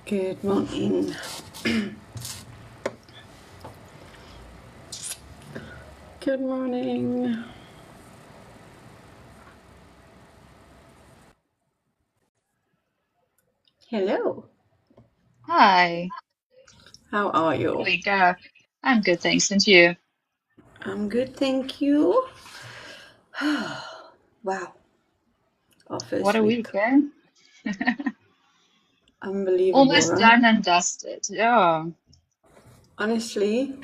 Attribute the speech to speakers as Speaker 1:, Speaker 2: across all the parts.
Speaker 1: Good morning. Good morning. Hello.
Speaker 2: Hi,
Speaker 1: How are
Speaker 2: here
Speaker 1: you?
Speaker 2: we go. I'm good, thanks. And you?
Speaker 1: I'm good, thank you. Wow, our
Speaker 2: What
Speaker 1: first
Speaker 2: a
Speaker 1: week.
Speaker 2: week, eh?
Speaker 1: Unbelievable,
Speaker 2: Almost
Speaker 1: right?
Speaker 2: done and dusted. Yeah,
Speaker 1: Honestly,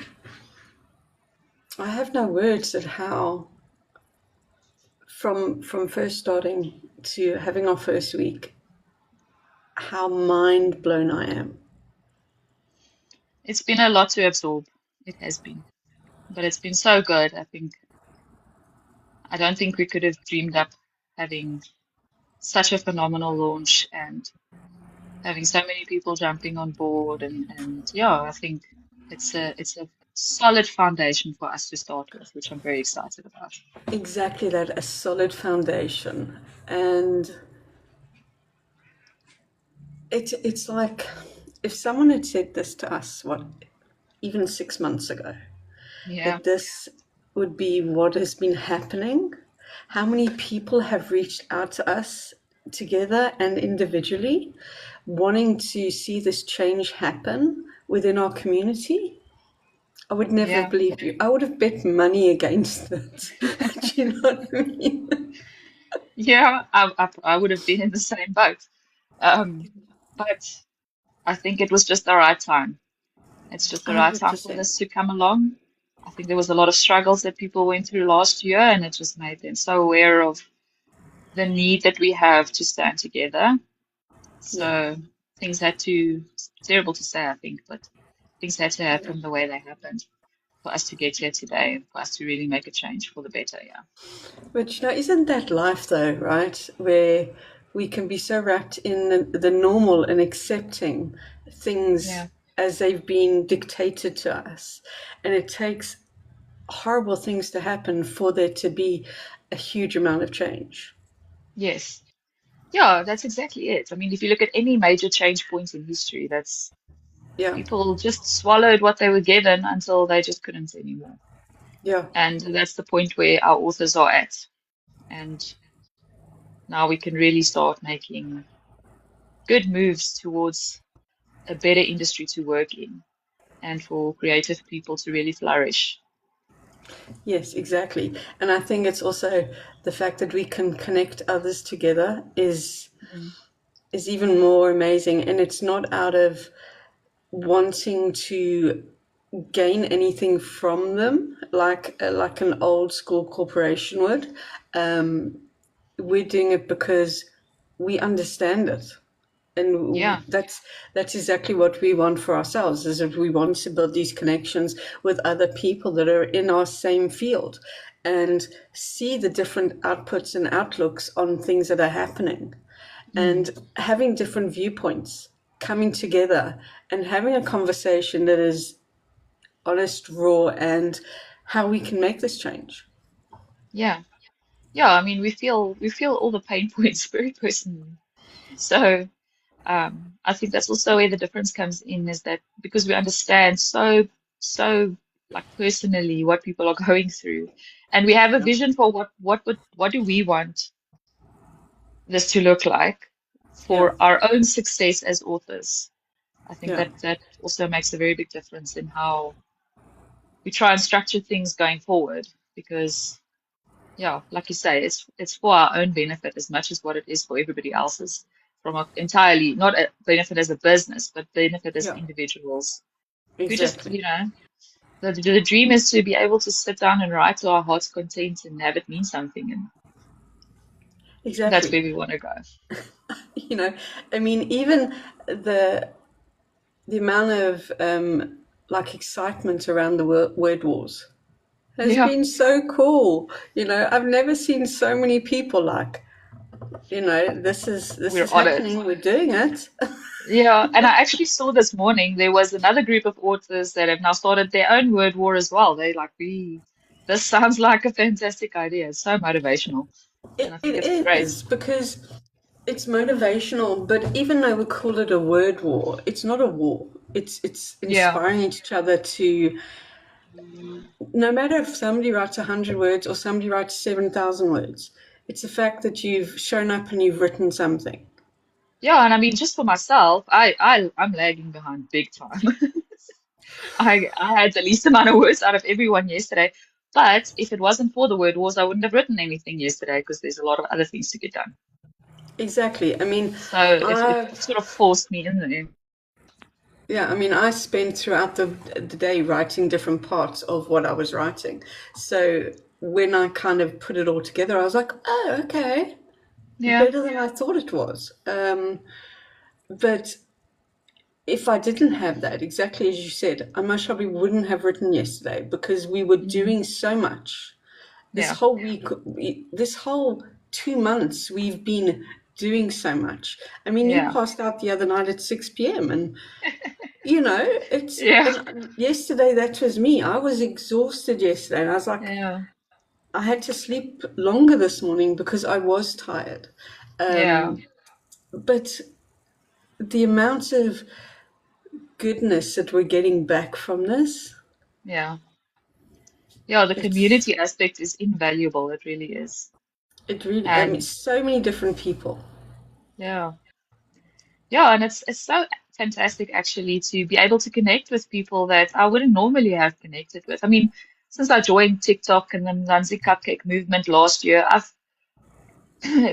Speaker 1: I have no words at how from first starting to having our first week, how mind blown I am.
Speaker 2: it's been a lot to absorb. It has been, but it's been so good. I don't think we could have dreamed up having such a phenomenal launch and having so many people jumping on board. And yeah, I think it's a solid foundation for us to start with, which I'm very excited about.
Speaker 1: Exactly that, a solid foundation. And it's like if someone had said this to us, what, even 6 months ago,
Speaker 2: Yeah,
Speaker 1: that this would be what has been happening, how many people have reached out to us together and individually wanting to see this change happen within our community. I would never have
Speaker 2: yeah.
Speaker 1: believed you. I would have bet money against it. Do you know what I mean?
Speaker 2: Yeah, I would have been in the same boat. But I think it was just the right time. It's just the right time for
Speaker 1: 100%.
Speaker 2: this to come along. I think there was a lot of struggles that people went through last year, and it just made them so aware of the need that we have to stand together.
Speaker 1: Yeah.
Speaker 2: So things had to, it's terrible to say, I think, but things had to
Speaker 1: Yeah.
Speaker 2: happen the way they happened for us to get here today, for us to really make a change for the better. Yeah.
Speaker 1: But isn't that life though, right? Where we can be so wrapped in the normal and accepting things
Speaker 2: Yeah.
Speaker 1: as they've been dictated to us. And it takes horrible things to happen for there to be a huge amount of change.
Speaker 2: Yes. Yeah, that's exactly it. I mean, if you look at any major change point in history, that's
Speaker 1: Yeah.
Speaker 2: people just swallowed what they were given until they just couldn't anymore.
Speaker 1: Yeah.
Speaker 2: And that's the point where our authors are at. And now we can really start making good moves towards a better industry to work in and for creative people to really flourish.
Speaker 1: Yes, exactly. And I think it's also the fact that we can connect others together
Speaker 2: Mm.
Speaker 1: is even more amazing. And it's not out of wanting to gain anything from them like an old school corporation would. Um, we're doing it because we understand it, and
Speaker 2: Yeah,
Speaker 1: that's exactly what we want for ourselves. Is that we want to build these connections with other people that are in our same field, and see the different outputs and outlooks on things that are happening,
Speaker 2: mm.
Speaker 1: and having different viewpoints coming together and having a conversation that is honest, raw, and how we can make this change.
Speaker 2: Yeah, yeah. I mean, we feel all the pain points very personally. So I think that's also where the difference comes in is that because we understand so like personally what people are going through, and we have a
Speaker 1: Yeah.
Speaker 2: vision for what do we want this to look like
Speaker 1: Yeah.
Speaker 2: for our own success as authors. I think
Speaker 1: Yeah.
Speaker 2: that also makes a very big difference in how we try and structure things going forward because yeah, like you say, it's for our own benefit as much as what it is for everybody else's from a entirely not a benefit as a business, but benefit as
Speaker 1: Yeah.
Speaker 2: individuals who just,
Speaker 1: Exactly.
Speaker 2: the dream is to be able to sit down and write to our heart's content and have it mean something, and that's
Speaker 1: Exactly.
Speaker 2: where we want to go.
Speaker 1: you know I mean, even the the amount of like excitement around the word wars has
Speaker 2: Yeah,
Speaker 1: been so cool. I've never seen so many people like, this
Speaker 2: we're
Speaker 1: is
Speaker 2: on it.
Speaker 1: happening, we're doing it.
Speaker 2: Yeah, and I actually saw this morning there was another group of authors that have now started their own word war as well. They like, this sounds like a fantastic idea. It's so motivational. And
Speaker 1: it,
Speaker 2: I think it's
Speaker 1: it
Speaker 2: great.
Speaker 1: is because It's motivational, but even though we call it a word war, it's not a war. It's
Speaker 2: Yeah.
Speaker 1: inspiring each other to, no matter if somebody writes 100 words or somebody writes 7,000 words, it's the fact that you've shown up and you've written something.
Speaker 2: Yeah, and I mean, just for myself, I'm lagging behind big time. I had the least amount of words out of everyone yesterday. But if it wasn't for the word wars, I wouldn't have written anything yesterday because there's a lot of other things to get done.
Speaker 1: Exactly. I mean,
Speaker 2: So it
Speaker 1: I've
Speaker 2: sort of forced me in there.
Speaker 1: Yeah, I mean, I spent throughout the day writing different parts of what I was writing. So when I kind of put it all together, I was like, oh, okay,
Speaker 2: Yeah,
Speaker 1: better than I thought it was. But if I didn't have that, exactly as you said, I most probably wouldn't have written yesterday because we were
Speaker 2: mm,
Speaker 1: doing so much. This
Speaker 2: yeah,
Speaker 1: whole week, this whole 2 months, we've been doing so much. I mean, you
Speaker 2: yeah,
Speaker 1: passed out the other night at 6 p.m. and you know, it's
Speaker 2: yeah,
Speaker 1: and yesterday that was me. I was exhausted yesterday, and I was like,
Speaker 2: yeah,
Speaker 1: I had to sleep longer this morning because I was tired.
Speaker 2: yeah,
Speaker 1: Um, but the amount of goodness that we're getting back from this,
Speaker 2: yeah. Yeah, the
Speaker 1: it's
Speaker 2: community aspect is invaluable. It really is.
Speaker 1: it really. I mean,
Speaker 2: And
Speaker 1: so many different people.
Speaker 2: yeah. Yeah, and it's so fantastic actually to be able to connect with people that I wouldn't normally have connected with. I mean, since I joined TikTok and the Mzansi Cupcake movement last year, I've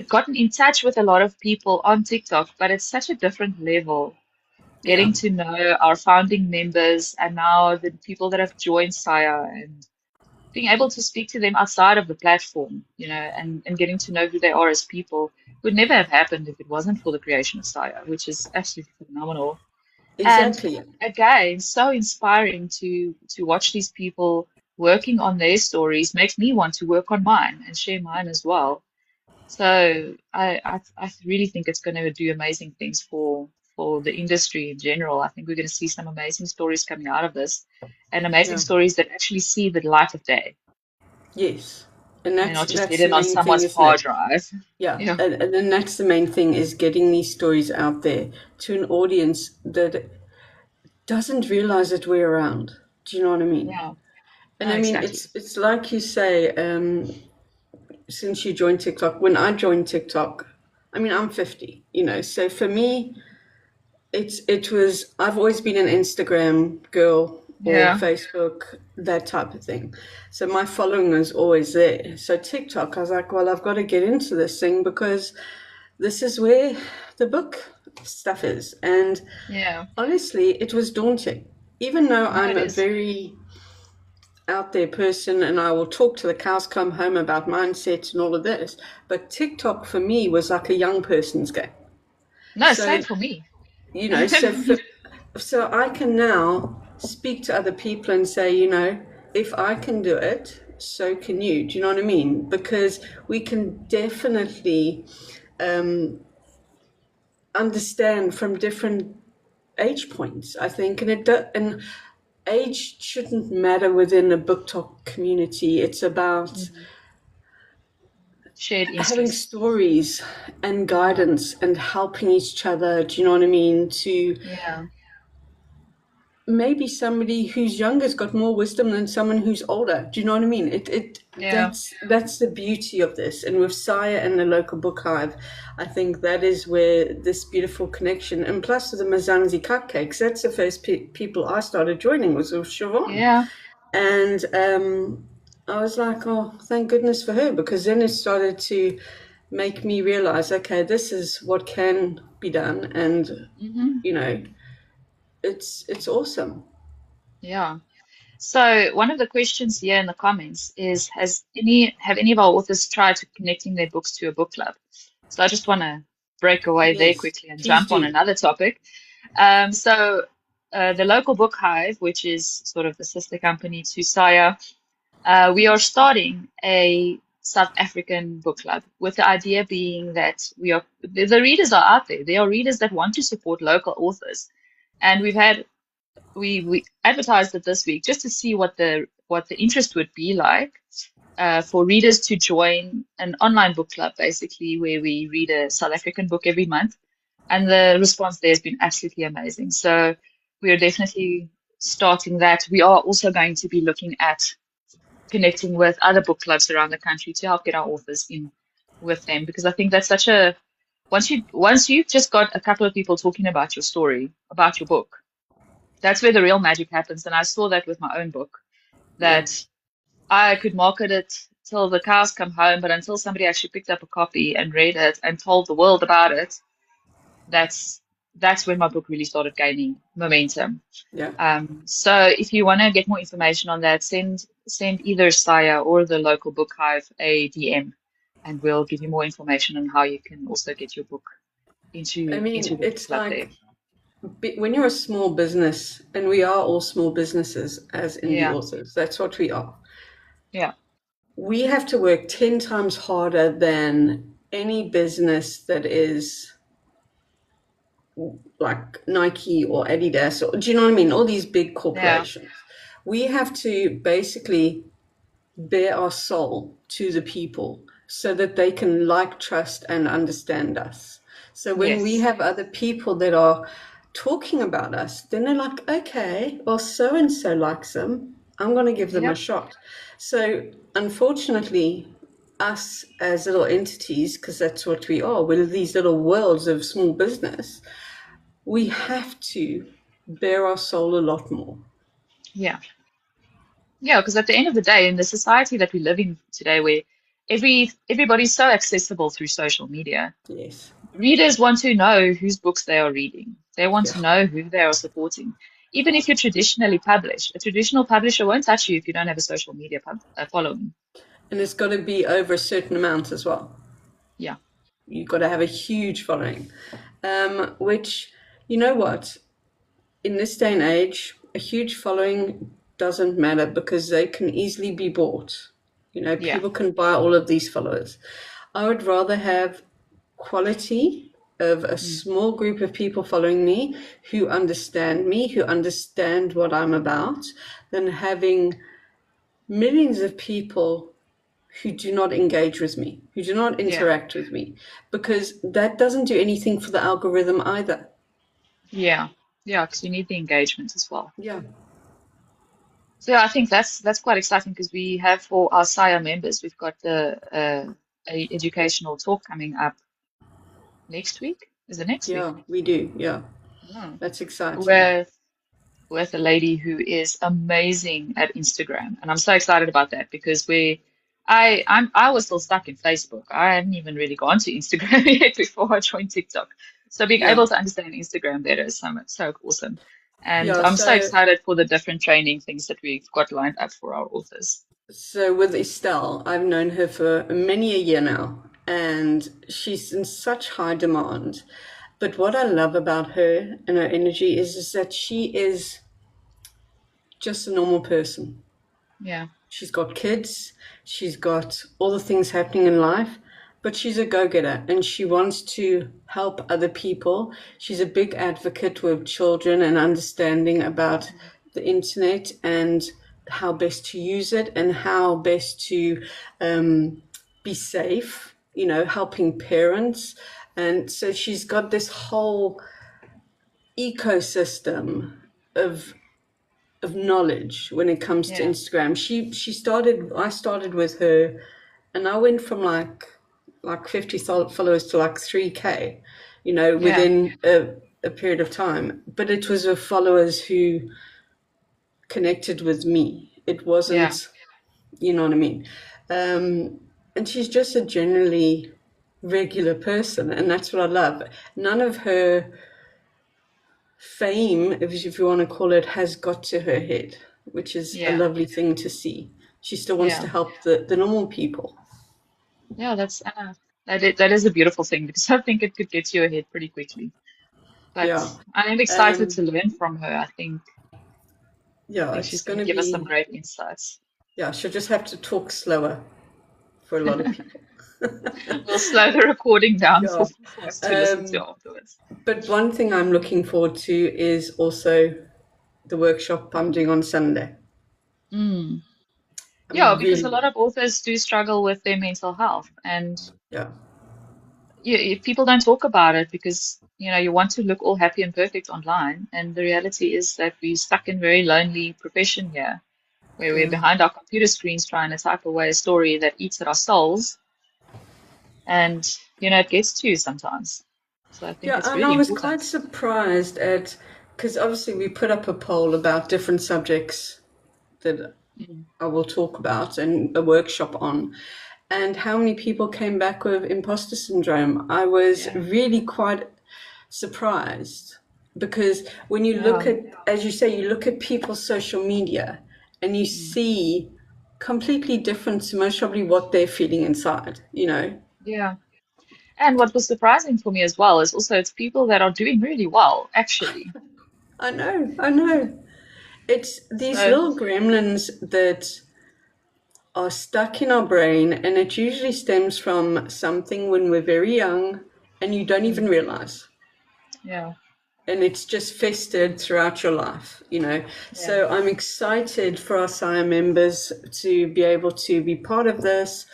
Speaker 2: gotten in touch with a lot of people on TikTok, but it's such a different level.
Speaker 1: Yeah,
Speaker 2: Getting to know our founding members and now the people that have joined Saya and being able to speak to them outside of the platform, and getting to know who they are as people would never have happened if it wasn't for the creation of Saya, which is absolutely phenomenal. And
Speaker 1: exactly.
Speaker 2: again, so inspiring to watch these people working on their stories makes me want to work on mine and share mine as well. So I really think it's going to do amazing things for the industry in general. I think we're going to see some amazing stories coming out of this, and amazing
Speaker 1: Yeah,
Speaker 2: stories that actually see the light of day,
Speaker 1: yes, and
Speaker 2: and they're not just
Speaker 1: that's the
Speaker 2: hidden on
Speaker 1: main thing,
Speaker 2: someone's
Speaker 1: isn't
Speaker 2: hard
Speaker 1: it?
Speaker 2: drive.
Speaker 1: Yeah,
Speaker 2: Yeah,
Speaker 1: and then that's the main thing is getting these stories out there to an audience that doesn't realize that we're around. Do you know what I mean?
Speaker 2: yeah,
Speaker 1: And
Speaker 2: no,
Speaker 1: I mean,
Speaker 2: exactly.
Speaker 1: it's like you say, since you joined TikTok, when I joined TikTok, I mean, I'm 50, so for me, it was, I've always been an Instagram girl or
Speaker 2: Yeah,
Speaker 1: Facebook, that type of thing. So my following was always there. So TikTok, I was like, well, I've got to get into this thing because this is where the book stuff is. And
Speaker 2: yeah.
Speaker 1: honestly, it was daunting. Even though
Speaker 2: No,
Speaker 1: I'm
Speaker 2: it
Speaker 1: a
Speaker 2: is.
Speaker 1: very out there person and I will talk to the cows come home about mindset and all of this. But TikTok for me was like a young person's game.
Speaker 2: No,
Speaker 1: So,
Speaker 2: same for me.
Speaker 1: so I can now speak to other people and say, if I can do it, so can you. Do you know what I mean? Because we can definitely understand from different age points, I think, and age shouldn't matter within a book talk community. It's about
Speaker 2: Mhm. Shared
Speaker 1: having
Speaker 2: interests.
Speaker 1: stories and
Speaker 2: Yeah,
Speaker 1: guidance and helping each other. Do you know what I mean? To
Speaker 2: yeah,
Speaker 1: maybe somebody who's younger has got more wisdom than someone who's older. Do you know what I mean? It
Speaker 2: yeah.
Speaker 1: that's the beauty of this. And with Saya and the local book hive, I think that is where this beautiful connection. And plus with the Mazanzi cupcakes, that's the first people I started joining was with Siobhan.
Speaker 2: Yeah.
Speaker 1: And I was like, oh, thank goodness for her, because then it started to make me realize, okay, this is what can be done, and
Speaker 2: Hmm.
Speaker 1: you know, it's awesome.
Speaker 2: Yeah. So one of the questions here in the comments is, have any of our authors tried to connecting their books to a book club? So I just want to break away there
Speaker 1: Yes,
Speaker 2: quickly and
Speaker 1: please
Speaker 2: jump on
Speaker 1: do.
Speaker 2: another topic. So the local book hive, which is sort of the sister company to Saya, we are starting a South African book club with the idea being that the readers are out there. There are readers that want to support local authors. And we advertised it this week just to see what the interest would be like. for readers to join an online book club, basically, where we read a South African book every month. And the response there has been absolutely amazing. So we are definitely starting that. We are also going to be looking at connecting with other book clubs around the country to help get our authors in with them, because I think that's such a once you've just got a couple of people talking about your story, about your book, that's where the real magic happens. And I saw that with my own book,
Speaker 1: Yeah.
Speaker 2: that I could market it till the cows come home, but until somebody actually picked up a copy and read it and told the world about it, that's that's when my book really started gaining momentum.
Speaker 1: Yeah.
Speaker 2: So if you want to get more information on that, send either Saya or the local book hive a DM, and we'll give you more information on how you can also get your book
Speaker 1: I
Speaker 2: into
Speaker 1: mean,
Speaker 2: the book
Speaker 1: it's
Speaker 2: club there.
Speaker 1: like when you're a small business, and we are all small businesses as indie
Speaker 2: Yeah,
Speaker 1: authors, that's what we are.
Speaker 2: yeah,
Speaker 1: We have to work 10 times harder than any business that is like Nike or Adidas, or do you know what I mean? All these big
Speaker 2: yeah,
Speaker 1: corporations. We have to basically bare our soul to the people so that they can like, trust, and understand us. So when we
Speaker 2: yes,
Speaker 1: have other people that are talking about us, then they're like, okay, well, so and so likes them. I'm going to give them a
Speaker 2: yep,
Speaker 1: shot. So unfortunately, us as little entities, because that's what we are, we're these little worlds of small business, we have to bare our soul a lot more.
Speaker 2: yeah. Yeah, because at the end of the day, in the society that we live in today, where everybody's so accessible through social media,
Speaker 1: Yes.
Speaker 2: readers want to know whose books they are reading. They want
Speaker 1: Yeah.
Speaker 2: to know who they are supporting. Even if you're traditionally published, a traditional publisher won't touch you if you don't have a social media following.
Speaker 1: And it's got to be over a certain amount as well.
Speaker 2: Yeah,
Speaker 1: You've got to have a huge following, which, you know what, in this day and age, a huge following doesn't matter because they can easily be bought. You know,
Speaker 2: yeah,
Speaker 1: people can buy all of these followers. I would rather have quality of a
Speaker 2: mm,
Speaker 1: small group of people following me, who understand what I'm about, than having millions of people who do not engage with me, who do not
Speaker 2: yeah,
Speaker 1: interact with me, because that doesn't do anything for the algorithm either.
Speaker 2: yeah, yeah, because you need the engagement as well.
Speaker 1: Yeah.
Speaker 2: So yeah, I think that's quite exciting because we have for our SIA members, we've got the a educational talk coming up next week. Is it next week?
Speaker 1: Yeah, we do. Yeah.
Speaker 2: Hmm.
Speaker 1: That's exciting.
Speaker 2: With a lady who is amazing at Instagram, and I'm so excited about that because I was still stuck in Facebook. I hadn't even really gone to Instagram yet before I joined TikTok. So being
Speaker 1: Yeah.
Speaker 2: able to understand Instagram better is so awesome. And
Speaker 1: Yeah.
Speaker 2: I'm so
Speaker 1: So,
Speaker 2: excited for the different training things that we've got lined up for our authors.
Speaker 1: so with Estelle, I've known her for many a year now, and she's in such high demand. But what I love about her and her energy is that she is just a normal person.
Speaker 2: Yeah,
Speaker 1: She's got kids, she's got all the things happening in life, but she's a go getter and she wants to help other people. She's a big advocate with children and understanding about the internet and how best to use it and how best to be safe, you know, helping parents. And so she's got this whole ecosystem of knowledge when it comes to
Speaker 2: yeah,
Speaker 1: Instagram. I started with her and I went from like 50 followers to like 3K, you know,
Speaker 2: yeah,
Speaker 1: within a period of time. But it was with followers who connected with me. It
Speaker 2: yeah,
Speaker 1: wasn't, you know what I mean? And she's just a generally regular person, and that's what I love. None of her fame, if you want to call it, has got to her head, which is a
Speaker 2: yeah,
Speaker 1: lovely thing to see. She still wants
Speaker 2: yeah,
Speaker 1: to help the normal people.
Speaker 2: yeah. That is a beautiful thing because I think it could get you ahead pretty quickly. But
Speaker 1: Yeah.
Speaker 2: I am excited
Speaker 1: Um,
Speaker 2: to learn from her. I
Speaker 1: yeah,
Speaker 2: think
Speaker 1: it's
Speaker 2: she's
Speaker 1: going
Speaker 2: going to
Speaker 1: to
Speaker 2: give us some
Speaker 1: be,
Speaker 2: great insights.
Speaker 1: yeah, she'll just have to talk slower for a lot of people.
Speaker 2: We'll slow the recording down
Speaker 1: Yeah.
Speaker 2: for us to listen to
Speaker 1: Um,
Speaker 2: afterwards.
Speaker 1: but one thing I'm looking forward to is also the workshop I'm doing on Sunday.
Speaker 2: Mm.
Speaker 1: I
Speaker 2: Yeah,
Speaker 1: mean,
Speaker 2: because a
Speaker 1: really,
Speaker 2: lot of authors do struggle with their mental health, and
Speaker 1: yeah.
Speaker 2: people don't talk about it because you want to look all happy and perfect online, and the reality is that we're stuck in a very lonely profession here, where we're
Speaker 1: Yeah.
Speaker 2: behind our computer screens trying to type away a story that eats at our souls, and it gets to you sometimes. So I think
Speaker 1: Yeah,
Speaker 2: it's
Speaker 1: and I
Speaker 2: really
Speaker 1: was quite
Speaker 2: important.
Speaker 1: surprised at, because obviously we put up a poll about different subjects that
Speaker 2: Mm.
Speaker 1: I will talk about and a workshop on, and how many people came back with imposter syndrome. I was
Speaker 2: Yeah,
Speaker 1: really quite surprised because when you look
Speaker 2: yeah,
Speaker 1: at, as you say, you look at people's social media and you
Speaker 2: mm,
Speaker 1: see completely different to most probably what they're feeling inside, you know?
Speaker 2: yeah. And what was surprising for me as well is also it's people that are doing really well, actually.
Speaker 1: I know. It's these
Speaker 2: So,
Speaker 1: little gremlins that are stuck in our brain, and it usually stems from something when we're very young and you don't even
Speaker 2: mm,
Speaker 1: realize.
Speaker 2: yeah,
Speaker 1: And it's just festered throughout your life, you know.
Speaker 2: yeah,
Speaker 1: So I'm excited for our SIA members to be able to be part of this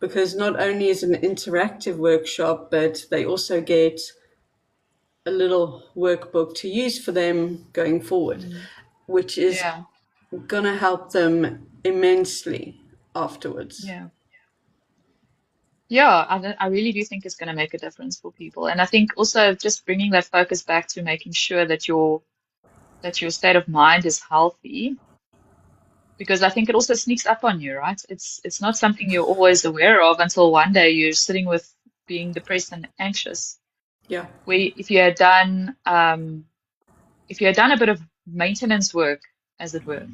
Speaker 1: because not only is it an interactive workshop, but they also get a little workbook to use for them going forward,
Speaker 2: mm,
Speaker 1: which is
Speaker 2: yeah,
Speaker 1: going to help them immensely afterwards.
Speaker 2: yeah. Yeah, I really do think it's going to make a difference for people. And I think also just bringing that focus back to making sure that your state of mind is healthy, because I think it also sneaks up on you, right? It's not something you're always aware of until one day you're sitting with being depressed and anxious.
Speaker 1: Yeah.
Speaker 2: Where if you had done a bit of maintenance work, as it were,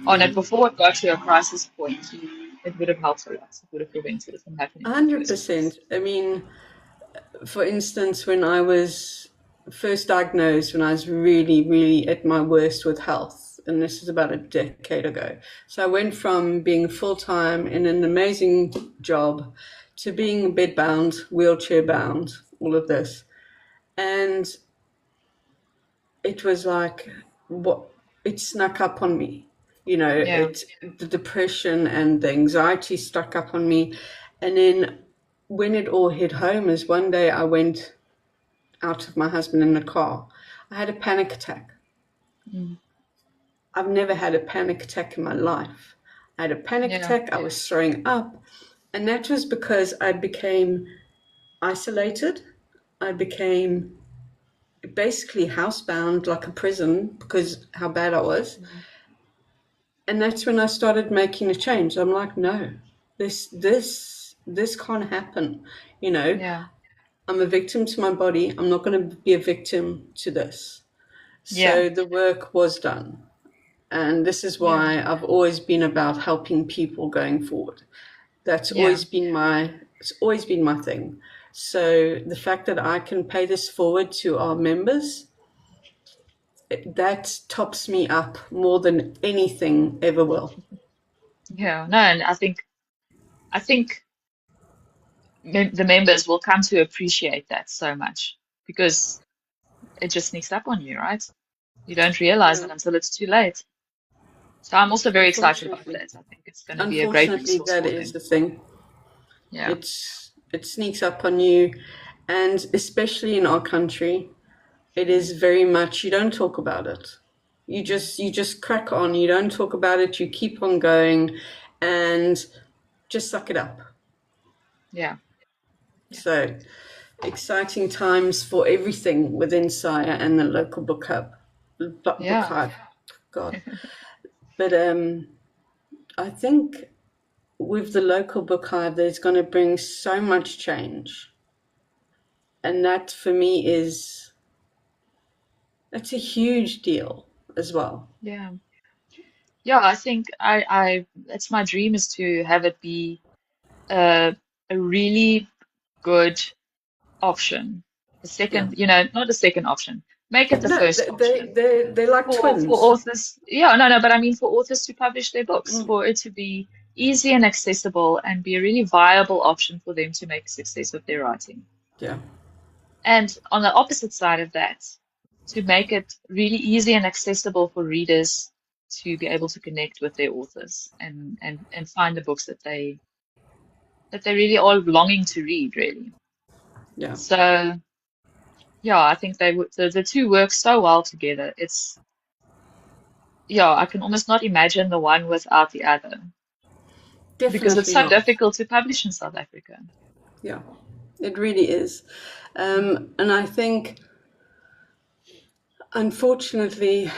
Speaker 2: on it before it got to a crisis point, it would have helped a lot. It would have prevented it from happening in the first
Speaker 1: 100%.
Speaker 2: place.
Speaker 1: I mean, for instance, when I was first diagnosed, when I was really, really at my worst with health, and this is about a decade ago. So I went from being full time in an amazing job to being bedbound, wheelchair bound, all of this. And it was like, what, it snuck up on me. You know,
Speaker 2: Yeah.
Speaker 1: the depression and the anxiety stuck up on me. And then when it all hit home is one day I went out of my husband in the car. I had a panic attack.
Speaker 2: Mm.
Speaker 1: I've never had a panic attack in my life. I had a panic
Speaker 2: Yeah.
Speaker 1: attack. I was throwing up. And that was because I became isolated. I became basically housebound like a prison because how bad I was.
Speaker 2: Mm.
Speaker 1: And that's when I started making a change. I'm like, no, this can't happen. You know,
Speaker 2: Yeah.
Speaker 1: I'm a victim to my body. I'm not going to be a victim to this.
Speaker 2: Yeah.
Speaker 1: So the work was done. And this is
Speaker 2: Yeah.
Speaker 1: why I've always been about helping people going forward. That's
Speaker 2: Yeah.
Speaker 1: always been it's always been my thing. So the fact that I can pay this forward to our members, that tops me up more than anything ever will.
Speaker 2: Yeah. No, and I think the members will come to appreciate that so much because it just sneaks up on you, right? You don't realize
Speaker 1: Yeah,
Speaker 2: it until it's too late. So I'm also very excited about
Speaker 1: unfortunately.
Speaker 2: that. I think it's going to be a great
Speaker 1: Unfortunately,
Speaker 2: resource
Speaker 1: that
Speaker 2: for
Speaker 1: is
Speaker 2: them.
Speaker 1: the thing.
Speaker 2: Yeah.
Speaker 1: It sneaks up on you, and especially in our country, it is
Speaker 2: Mm.
Speaker 1: very much you don't talk about it.
Speaker 2: Mm.
Speaker 1: You just crack on. You don't talk about it. You keep on going, and just suck it up.
Speaker 2: Yeah. Yeah.
Speaker 1: So exciting times for everything within Sire and the local book hub, book
Speaker 2: Yeah.
Speaker 1: hive. God, but I think with the local book hive, there's going to bring so much change, and that for me is that's a huge deal as well.
Speaker 2: Yeah. Yeah. I think that's my dream is to have it be a really good option. The
Speaker 1: Yeah.
Speaker 2: second, not a second option. Make it the
Speaker 1: No,
Speaker 2: first option
Speaker 1: they're like
Speaker 2: for
Speaker 1: twins.
Speaker 2: authors. Yeah, no, no, but I mean for authors to publish their books,
Speaker 1: Mm,
Speaker 2: for it to be easy and accessible and be a really viable option for them to make a success of their writing.
Speaker 1: yeah.
Speaker 2: And on the opposite side of that, to make it really easy and accessible for readers to be able to connect with their authors and find the books that they really are longing to read, really.
Speaker 1: Yeah,
Speaker 2: So yeah, I think they would the two work so well together. It's yeah, I can almost not imagine the one without the other because it's
Speaker 1: definitely
Speaker 2: so
Speaker 1: not.
Speaker 2: difficult to publish in South Africa.
Speaker 1: Yeah, it really is. And I think, unfortunately,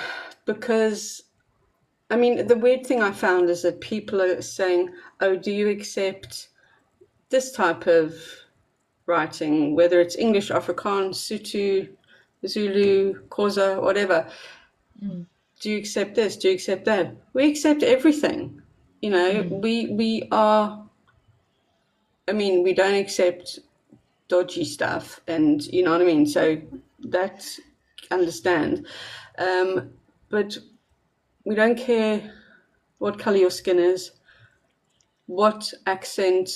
Speaker 1: because I mean, the weird thing I found is that people are saying, "Oh, do you accept this type of writing, whether it's English, Afrikaans, Sotho, Zulu, Xhosa, whatever?
Speaker 2: Mm,
Speaker 1: Do you accept this? Do you accept that?" We accept everything. You know,
Speaker 2: mm,
Speaker 1: we are. I mean, we don't accept dodgy stuff, and you know what I mean. So that's understand, um, but we don't care what color your skin is, what accent,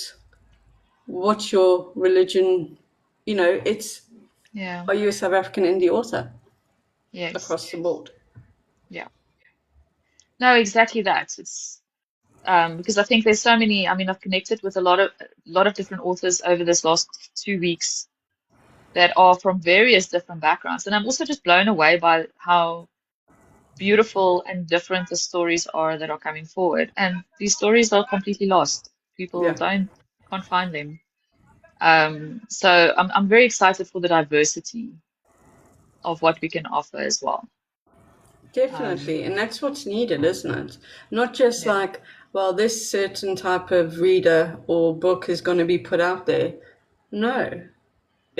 Speaker 1: what your religion. You know, it's
Speaker 2: yeah.
Speaker 1: are you a South African indie author
Speaker 2: Yes.
Speaker 1: across the board?
Speaker 2: Yeah. No, exactly that. It's because I think there's so many. I mean, I've connected with a lot of different authors over this last 2 weeks that are from various different backgrounds, and I'm also just blown away by how beautiful and different the stories are that are coming forward. And these stories are completely lost. People
Speaker 1: Yeah,
Speaker 2: can't find them. So I'm very excited for the diversity of what we can offer as well. Um,
Speaker 1: definitely, and that's what's needed, isn't it? Not just
Speaker 2: yeah,
Speaker 1: like, well, this certain type of reader or book is going to be put out there. No,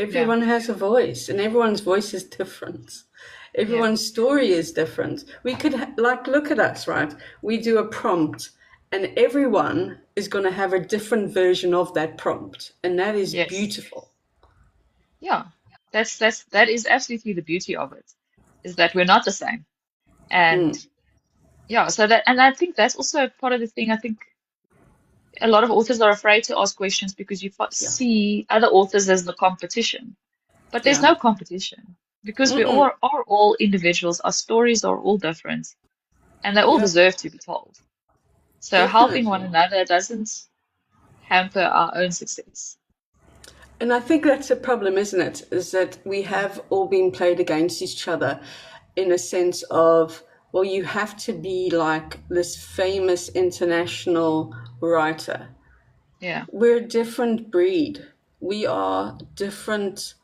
Speaker 2: yeah,
Speaker 1: everyone has a voice, and everyone's voice is different.
Speaker 2: yeah.
Speaker 1: Everyone's story is different. We could, like, look at us, right? We do a prompt, and everyone is going to have a different version of that prompt, and that is
Speaker 2: Yes.
Speaker 1: beautiful.
Speaker 2: Yeah. That is absolutely the beauty of it, is that we're not the same. And
Speaker 1: Mm,
Speaker 2: yeah, so that and I think that's also part of the thing. I think a lot of authors are afraid to ask questions because you
Speaker 1: yeah,
Speaker 2: see other authors as the competition. But there's
Speaker 1: yeah.
Speaker 2: no competition because we
Speaker 1: Mm-mm.
Speaker 2: are all individuals. Our stories are all different and they all
Speaker 1: Yeah,
Speaker 2: deserve to be told. So helping one
Speaker 1: definitely.
Speaker 2: another doesn't hamper our own success.
Speaker 1: And I think that's a problem, isn't it? Is that we have all been played against each other in a sense of, well, you have to be like this famous international writer.
Speaker 2: Yeah.
Speaker 1: We're a different breed. We are different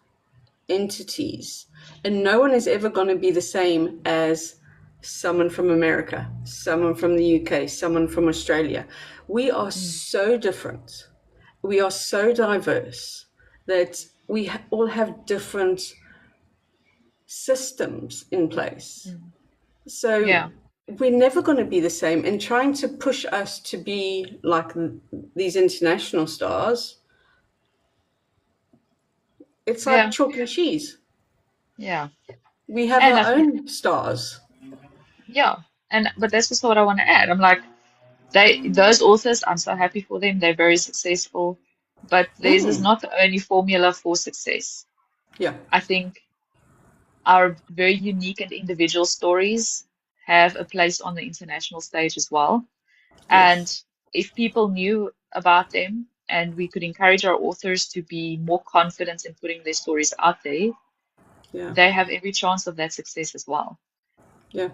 Speaker 1: entities. And no one is ever going to be the same as someone from America, someone from the UK, someone from Australia. We are
Speaker 2: Mm,
Speaker 1: so different. We are so diverse that we all have different systems in place.
Speaker 2: mm.
Speaker 1: So
Speaker 2: Yeah.
Speaker 1: we're never going to be the same. And trying to push us to be like these international stars, it's like
Speaker 2: Yeah.
Speaker 1: chalk and cheese.
Speaker 2: Yeah.
Speaker 1: We have
Speaker 2: And
Speaker 1: our
Speaker 2: I think,
Speaker 1: own stars.
Speaker 2: yeah. And but that's also what I want to add. I'm like, those authors, I'm so happy for them. They're very successful. But this is
Speaker 1: Mm,
Speaker 2: not the only formula for success.
Speaker 1: yeah,
Speaker 2: I think our very unique and individual stories have a place on the international stage as well. And
Speaker 1: yes,
Speaker 2: if people knew about them and we could encourage our authors to be more confident in putting their stories out there,
Speaker 1: yeah,
Speaker 2: they have every chance of that success as well.
Speaker 1: yeah.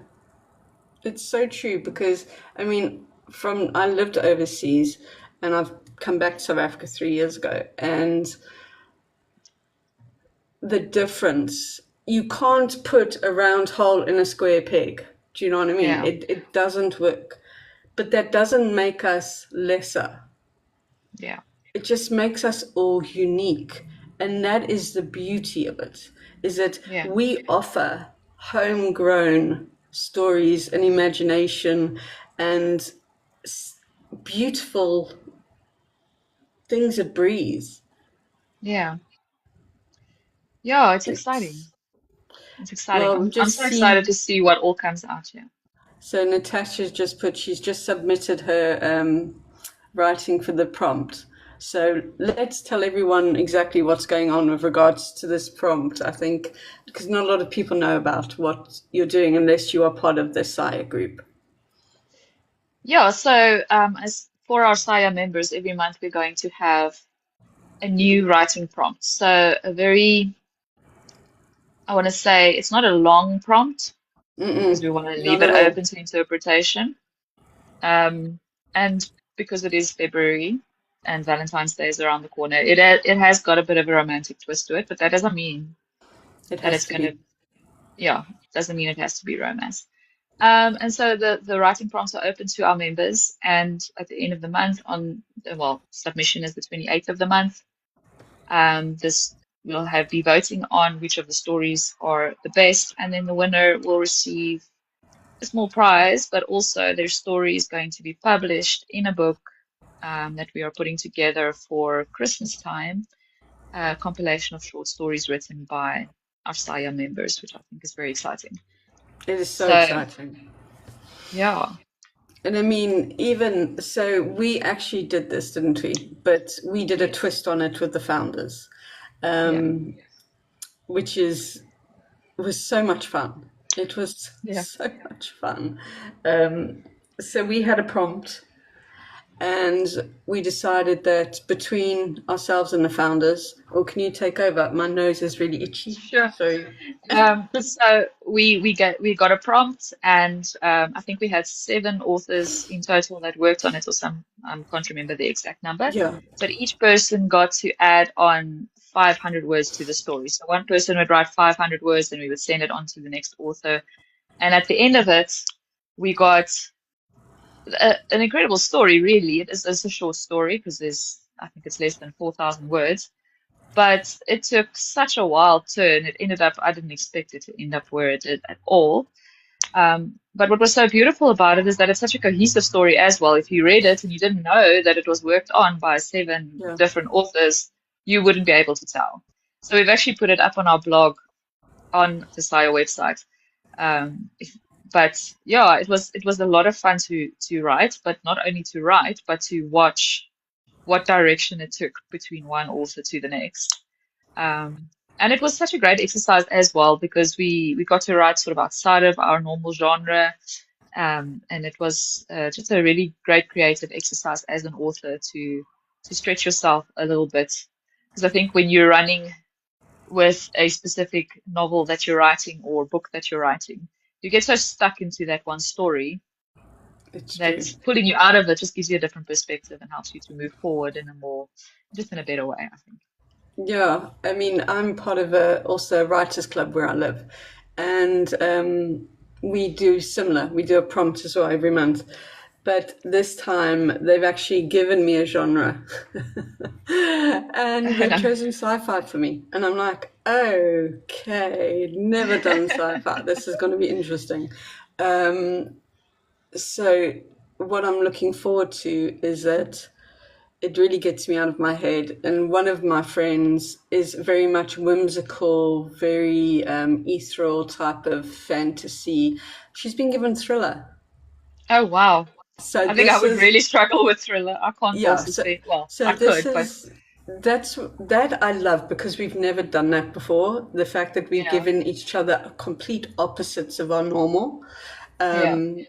Speaker 1: It's so true because I mean, from I lived overseas and I've come back to South Africa 3 years ago, and the difference you can't put a round hole in a square peg. Do you know what I mean?
Speaker 2: Yeah,
Speaker 1: It doesn't work. But that doesn't make us lesser.
Speaker 2: yeah,
Speaker 1: It just makes us all unique. And that is the beauty of it, is that
Speaker 2: yeah,
Speaker 1: we offer homegrown stories and imagination and beautiful things that breathe.
Speaker 2: yeah. Yeah, it's exciting.
Speaker 1: It's,
Speaker 2: It's exciting.
Speaker 1: well,
Speaker 2: I'm
Speaker 1: we've
Speaker 2: I'm
Speaker 1: just
Speaker 2: so excited
Speaker 1: seen,
Speaker 2: to see what all comes out here.
Speaker 1: so Natasha's just put, she's just submitted her writing for the prompt. So let's tell everyone exactly what's going on with regards to this prompt, I think, because not a lot of people know about what you're doing unless you are part of the SIRE group.
Speaker 2: Yeah, so as for our SIA members, every month we're going to have a new writing prompt. So a very, I want to say, it's not a long prompt because
Speaker 1: Mm-mm,
Speaker 2: we want to leave
Speaker 1: not
Speaker 2: it
Speaker 1: at all.
Speaker 2: open to interpretation. Um, and because it is February and Valentine's Day is around the corner, it has got a bit of a romantic twist to it, but that doesn't mean
Speaker 1: It
Speaker 2: that
Speaker 1: has
Speaker 2: it's
Speaker 1: to
Speaker 2: going to,
Speaker 1: be.
Speaker 2: yeah, doesn't mean it has to be romance. And so the writing prompts are open to our members, and at the end of the month, well, submission is the 28th of the month. This will have be voting on which of the stories are the best, and then the winner will receive a small prize, but also their story is going to be published in a book that we are putting together for Christmas time, a compilation of short stories written by our SIA members, which I think is very exciting.
Speaker 1: It is so
Speaker 2: So,
Speaker 1: exciting.
Speaker 2: yeah,
Speaker 1: And I mean, even so, we actually did this, didn't we? But we did a
Speaker 2: yes,
Speaker 1: twist on it with the founders,
Speaker 2: yeah,
Speaker 1: um, which is was so much fun. It was
Speaker 2: yeah.
Speaker 1: so much fun. Um, so we had a prompt, and we decided that between ourselves and the founders, or can you take over? My nose is really itchy.
Speaker 2: Sure.
Speaker 1: So
Speaker 2: So we got a prompt, and I think we had 7 authors in total that worked on it, or some can't remember the exact number.
Speaker 1: yeah,
Speaker 2: But each person got to add on 500 words to the story. So one person would write 500 words, and we would send it on to the next author. And at the end of it, we got an incredible story. Really, it's a short story because I think it's less than 4,000 words. But it took such a wild turn. It ended up, I didn't expect it to end up where it did at all. But what was so beautiful about it is that it's such a cohesive story as well. If you read it and you didn't know that it was worked on by 7
Speaker 1: yeah.
Speaker 2: different authors, you wouldn't be able to tell. So we've actually put it up on our blog on the SIA website. If, but yeah, it was a lot of fun to write, but not only to write, but to watch what direction it took between one author to the next. And it was such a great exercise as well because we got to write sort of outside of our normal genre, and it was just a really great creative exercise as an author to stretch yourself a little bit. Because I think when you're running with a specific novel that you're writing or book that you're writing, you get so stuck into that one story
Speaker 1: It's
Speaker 2: that
Speaker 1: true.
Speaker 2: pulling you out of it just gives you a different perspective and helps you to move forward in a more, just in a better way, I think.
Speaker 1: Yeah, I mean, I'm part of also a writers club where I live, and we do similar. We do a prompt as well every month, but this time they've actually given me a genre, and they've chosen sci-fi for me, and I'm like, okay, never done sci-fi. This is going to be interesting. Um, so what I'm looking forward to is that it really gets me out of my head. And one of my friends is very much whimsical, very ethereal type of fantasy. She's been given thriller.
Speaker 2: Oh, wow.
Speaker 1: So
Speaker 2: I think I
Speaker 1: this
Speaker 2: would
Speaker 1: is,
Speaker 2: really struggle with thriller. I can't
Speaker 1: yeah,
Speaker 2: also
Speaker 1: so
Speaker 2: say, well,
Speaker 1: so
Speaker 2: I
Speaker 1: this
Speaker 2: could, but
Speaker 1: is that's that I love because we've never done that before. The fact that we've
Speaker 2: yeah,
Speaker 1: given each other complete opposites of our normal.
Speaker 2: yeah,
Speaker 1: Um,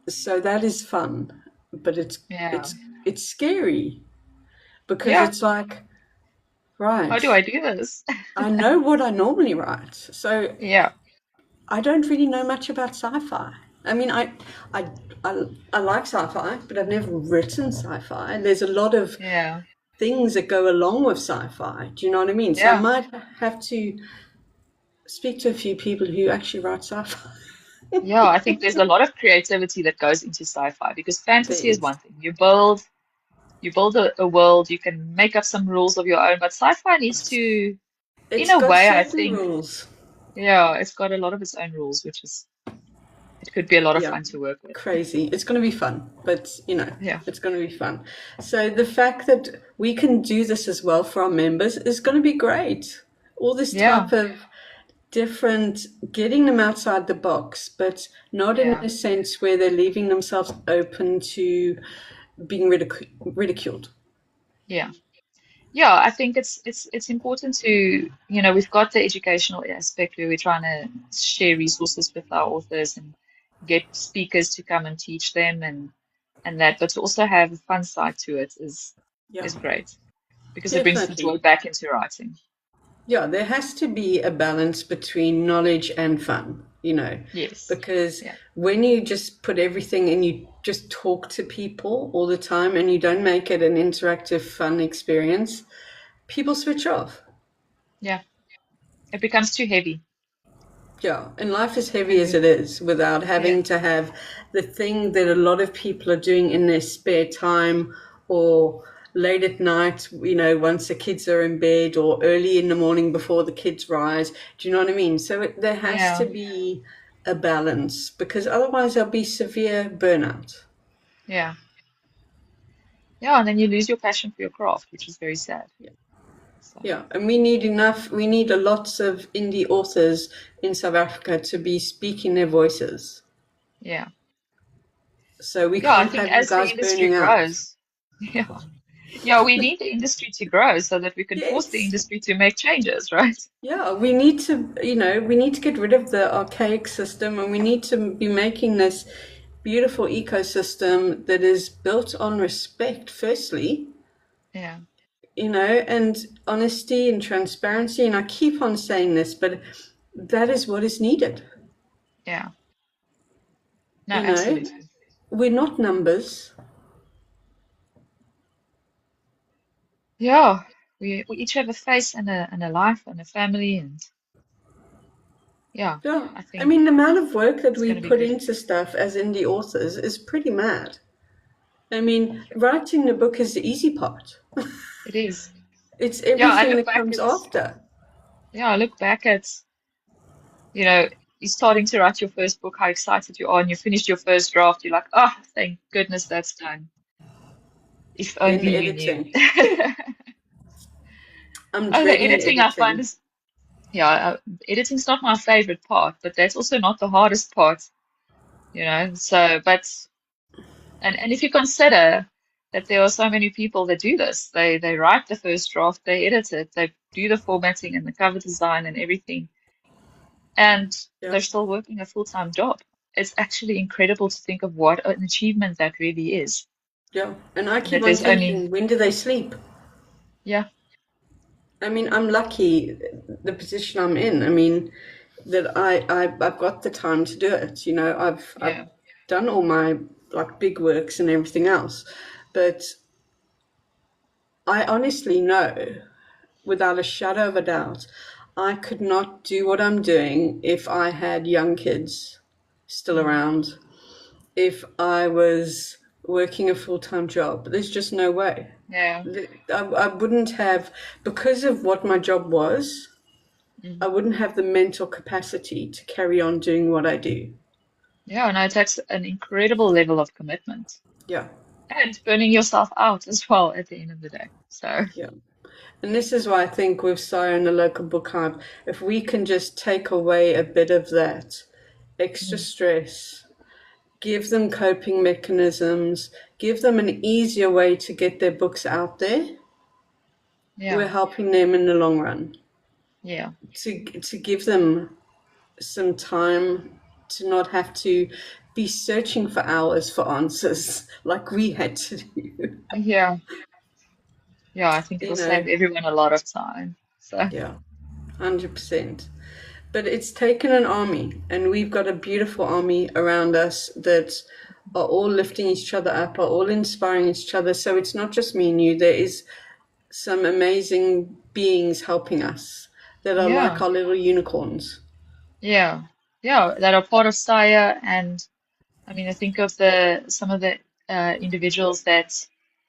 Speaker 1: so that is fun, but
Speaker 2: yeah,
Speaker 1: it's scary because
Speaker 2: yeah.
Speaker 1: it's like,
Speaker 2: How do I
Speaker 1: right,
Speaker 2: do this?
Speaker 1: I know what I normally write, so
Speaker 2: Yeah,
Speaker 1: I don't really know much about sci-fi. I mean, I, I like sci-fi, but I've never written sci-fi. And there's a lot of
Speaker 2: yeah,
Speaker 1: things that go along with sci-fi. Do you know what I mean? So I
Speaker 2: yeah,
Speaker 1: might have to speak to a few people who actually write sci-fi.
Speaker 2: yeah. I think there's a lot of creativity that goes into sci-fi because
Speaker 1: There
Speaker 2: fantasy is
Speaker 1: is.
Speaker 2: one thing. You build a world, you can make up some rules of your own, but sci-fi needs to, in
Speaker 1: It's
Speaker 2: a
Speaker 1: got
Speaker 2: way, I
Speaker 1: certain
Speaker 2: think,
Speaker 1: rules.
Speaker 2: yeah, it's got a lot of its own rules, which is, it could be a lot of
Speaker 1: Yeah,
Speaker 2: fun to work with.
Speaker 1: crazy. It's going to be fun, but
Speaker 2: Yeah,
Speaker 1: it's going to be fun. So the fact that we can do this as well for our members is going to be great. All this
Speaker 2: yeah,
Speaker 1: type of different, getting them outside the box, but not in
Speaker 2: yeah,
Speaker 1: a sense where they're leaving themselves open to being ridiculed.
Speaker 2: yeah. Yeah, I think it's important to, we've got the educational aspect where we're trying to share resources with our authors and get speakers to come and teach them. And and that, but to also have a fun side to it
Speaker 1: Yeah,
Speaker 2: is great because it brings the
Speaker 1: definitely.
Speaker 2: joy back into writing.
Speaker 1: Yeah, there has to be a balance between knowledge and fun,
Speaker 2: Yes.
Speaker 1: because
Speaker 2: Yeah.
Speaker 1: when you just put everything and you just talk to people all the time and you don't make it an interactive, fun experience, people switch off.
Speaker 2: Yeah. It becomes too heavy.
Speaker 1: Yeah, and life is
Speaker 2: I
Speaker 1: heavy as
Speaker 2: agree.
Speaker 1: it is without
Speaker 2: Yeah.
Speaker 1: having to have the thing that a lot of people are doing in their spare time or late at night, once the kids are in bed or early in the morning before the kids rise. Do you know what I mean? So there has to
Speaker 2: Yeah.
Speaker 1: be a balance because otherwise there'll be severe burnout.
Speaker 2: Yeah. Yeah. And then you lose your passion for your craft, which is very sad. So,
Speaker 1: Yeah, and we need a lots of indie authors in South Africa to be speaking their voices.
Speaker 2: yeah.
Speaker 1: So we
Speaker 2: Yeah. I
Speaker 1: can't
Speaker 2: think
Speaker 1: have you
Speaker 2: as the
Speaker 1: guys
Speaker 2: industry
Speaker 1: burning out.
Speaker 2: grows, yeah. Yeah, we need the industry to grow so that we can force the
Speaker 1: Yes.
Speaker 2: industry to make changes, right?
Speaker 1: Yeah, we need to get rid of the archaic system and we need to be making this beautiful ecosystem that is built on respect, firstly,
Speaker 2: Yeah.
Speaker 1: and honesty and transparency. And I keep on saying this, but that is what is needed.
Speaker 2: Yeah. No,
Speaker 1: You know,
Speaker 2: absolutely.
Speaker 1: we're not numbers.
Speaker 2: Yeah. We each have a face and a life and a family and yeah,
Speaker 1: Yeah.
Speaker 2: I
Speaker 1: I
Speaker 2: think
Speaker 1: mean, the amount of work that
Speaker 2: it's
Speaker 1: we
Speaker 2: gonna be
Speaker 1: put
Speaker 2: good.
Speaker 1: into stuff as indie authors is pretty mad. I mean, writing the book is the easy part.
Speaker 2: It is.
Speaker 1: It's
Speaker 2: Yeah,
Speaker 1: everything that comes after.
Speaker 2: I look back at, you know, you starting to write your first book, how excited you are, and you finished your first draft, you're like, oh, thank goodness that's done. If
Speaker 1: Then
Speaker 2: only
Speaker 1: the
Speaker 2: you knew.
Speaker 1: editing. I'm
Speaker 2: Oh, the
Speaker 1: dreading
Speaker 2: editing I find
Speaker 1: editing.
Speaker 2: is, yeah, editing's not my favorite part, but that's also not the hardest part, So, but, and if you consider that there are so many people that do this, they write the first draft, they edit it, they do the formatting and the cover design and everything, and
Speaker 1: Yeah,
Speaker 2: they're still working a full-time job. It's actually incredible to think of what an achievement that really is.
Speaker 1: yeah. And I
Speaker 2: And
Speaker 1: keep
Speaker 2: that
Speaker 1: on
Speaker 2: there's only,
Speaker 1: thinking, when do they sleep?
Speaker 2: yeah,
Speaker 1: I mean, I'm lucky the position I'm in. I mean, that I've got the time to do it. I've
Speaker 2: yeah,
Speaker 1: done all my like big works and everything else, but I honestly know, without a shadow of a doubt, I could not do what I'm doing if I had young kids still
Speaker 2: mm,
Speaker 1: around, if I was working a full-time job. There's just no way.
Speaker 2: yeah,
Speaker 1: I wouldn't have, because of what my job was,
Speaker 2: mm,
Speaker 1: I wouldn't have the mental capacity to carry on doing what I do.
Speaker 2: yeah. And it takes an incredible level of commitment
Speaker 1: Yeah,
Speaker 2: and burning yourself out as well at the end of the day. So,
Speaker 1: yeah. And this is why I think with Sire and the local book hub, if we can just take away a bit of that extra
Speaker 2: mm,
Speaker 1: stress, give them coping mechanisms, give them an easier way to get their books out there,
Speaker 2: yeah,
Speaker 1: we're helping them in the long run.
Speaker 2: yeah,
Speaker 1: To give them some time to not have to be searching for hours for answers like we had to do.
Speaker 2: yeah, yeah. I think
Speaker 1: you
Speaker 2: it'll save
Speaker 1: know,
Speaker 2: everyone a lot of time. So,
Speaker 1: yeah, 100%. But it's taken an army, and we've got a beautiful army around us that are all lifting each other up, are all inspiring each other. So it's not just me and you. There is some amazing beings helping us that are like
Speaker 2: yeah,
Speaker 1: our little unicorns.
Speaker 2: yeah, yeah. That are part of Saya, and I mean, I think of the some of the individuals that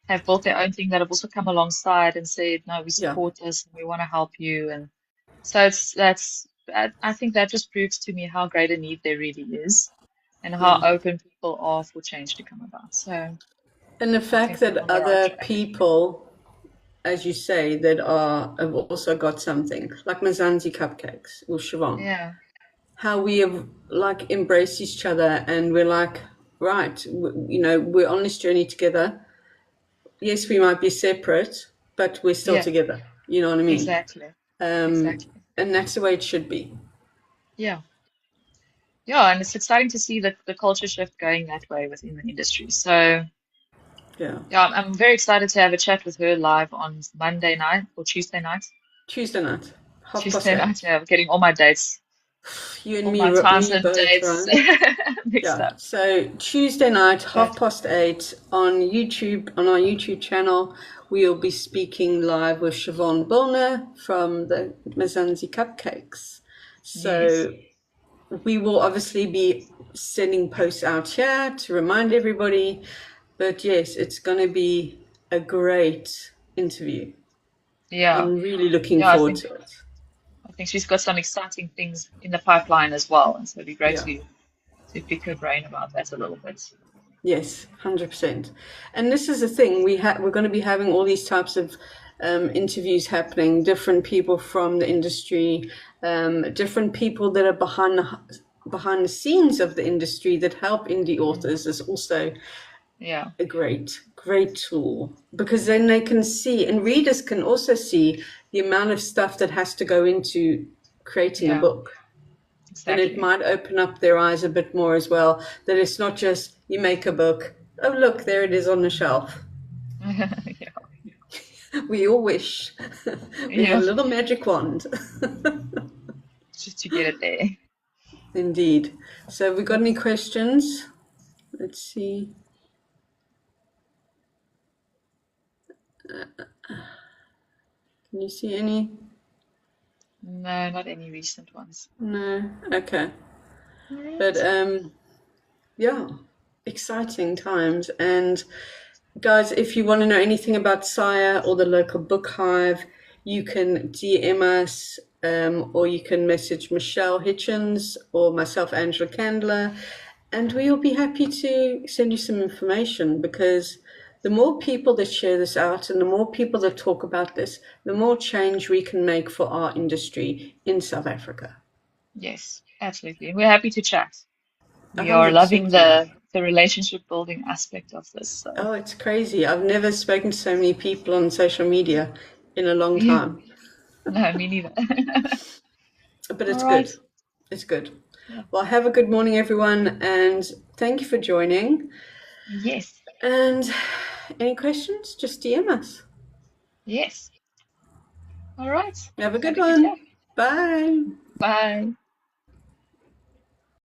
Speaker 2: have built their own thing that have also come alongside and said, "No, we
Speaker 1: Yeah.
Speaker 2: support this and we want to help you." And so I think that just proves to me how great a need there really is, and how
Speaker 1: Mm.
Speaker 2: open people are for change to come about. So
Speaker 1: And the
Speaker 2: I
Speaker 1: fact
Speaker 2: think we're
Speaker 1: that
Speaker 2: on the right
Speaker 1: other
Speaker 2: track.
Speaker 1: people, as you say, that have also got something, like Mazanzi Cupcakes or Siobhan,
Speaker 2: Yeah,
Speaker 1: how we have like embraced each other and we're like, right, we're on this journey together. Yes, we might be separate, but we're still
Speaker 2: yeah,
Speaker 1: together. You know what I mean?
Speaker 2: exactly,
Speaker 1: Um,
Speaker 2: exactly.
Speaker 1: and that's the way it should be.
Speaker 2: Yeah. Yeah, and it's exciting to see the culture shift going that way within the industry. So,
Speaker 1: Yeah.
Speaker 2: Yeah, I'm very excited to have a chat with her live on Monday night or Tuesday night.
Speaker 1: Tuesday night, half past
Speaker 2: Tuesday night,
Speaker 1: eight.
Speaker 2: yeah, I'm getting all my dates,
Speaker 1: You and
Speaker 2: all
Speaker 1: me,
Speaker 2: my times
Speaker 1: we
Speaker 2: and
Speaker 1: both,
Speaker 2: dates
Speaker 1: right?
Speaker 2: mixed
Speaker 1: Yeah.
Speaker 2: up.
Speaker 1: So Tuesday night, half
Speaker 2: But
Speaker 1: past eight on YouTube, on our YouTube channel, we'll be speaking live with Siobhan Bullner from the Mzansi Cupcakes.
Speaker 2: yes,
Speaker 1: So we will obviously be sending posts out here to remind everybody. But yes, it's going to be a great interview.
Speaker 2: yeah,
Speaker 1: I'm really looking
Speaker 2: yeah,
Speaker 1: forward to it.
Speaker 2: I think she's got some exciting things in the pipeline as well, and so it'd be great
Speaker 1: Yeah.
Speaker 2: to pick her brain about that a little bit.
Speaker 1: Yes, 100%. And this is the thing, we're going to be having all these types of interviews happening, different people from the industry, different people that are behind the scenes of the industry that help indie authors is also
Speaker 2: Yeah,
Speaker 1: a great tool, because then they can see, and readers can also see the amount of stuff that has to go into creating a
Speaker 2: yeah,
Speaker 1: book. And it
Speaker 2: exactly.
Speaker 1: might open up their eyes a bit more as well, that it's not just you make a book, oh look, there it is on the shelf.
Speaker 2: Yeah,
Speaker 1: We all wish we had
Speaker 2: yeah,
Speaker 1: a little magic wand.
Speaker 2: just to get it there.
Speaker 1: Indeed. So have we got any questions? Let's see. Can you see any?
Speaker 2: No, not any recent ones.
Speaker 1: No. Okay.
Speaker 2: All
Speaker 1: But
Speaker 2: right.
Speaker 1: yeah, exciting times. And guys, if you want to know anything about Sire or the local book hive, you can DM us, or you can message Michelle Hitchens or myself, Angela Candler, and we'll be happy to send you some information, because the more people that share this out and the more people that talk about this, the more change we can make for our industry in South Africa.
Speaker 2: Yes, absolutely. And we're happy to chat. We are loving
Speaker 1: 100% we are.
Speaker 2: the relationship building aspect of this. So,
Speaker 1: Oh, it's crazy. I've never spoken to so many people on social media in a long
Speaker 2: yeah,
Speaker 1: time.
Speaker 2: no, me neither.
Speaker 1: But
Speaker 2: All
Speaker 1: it's
Speaker 2: right.
Speaker 1: good. It's good.
Speaker 2: Yeah.
Speaker 1: Well, have a good morning, everyone, and thank you for joining.
Speaker 2: Yes.
Speaker 1: And any questions, just DM us.
Speaker 2: Yes. All right.
Speaker 1: Have a good
Speaker 2: Happy to chat.
Speaker 1: one. Bye.
Speaker 2: Bye.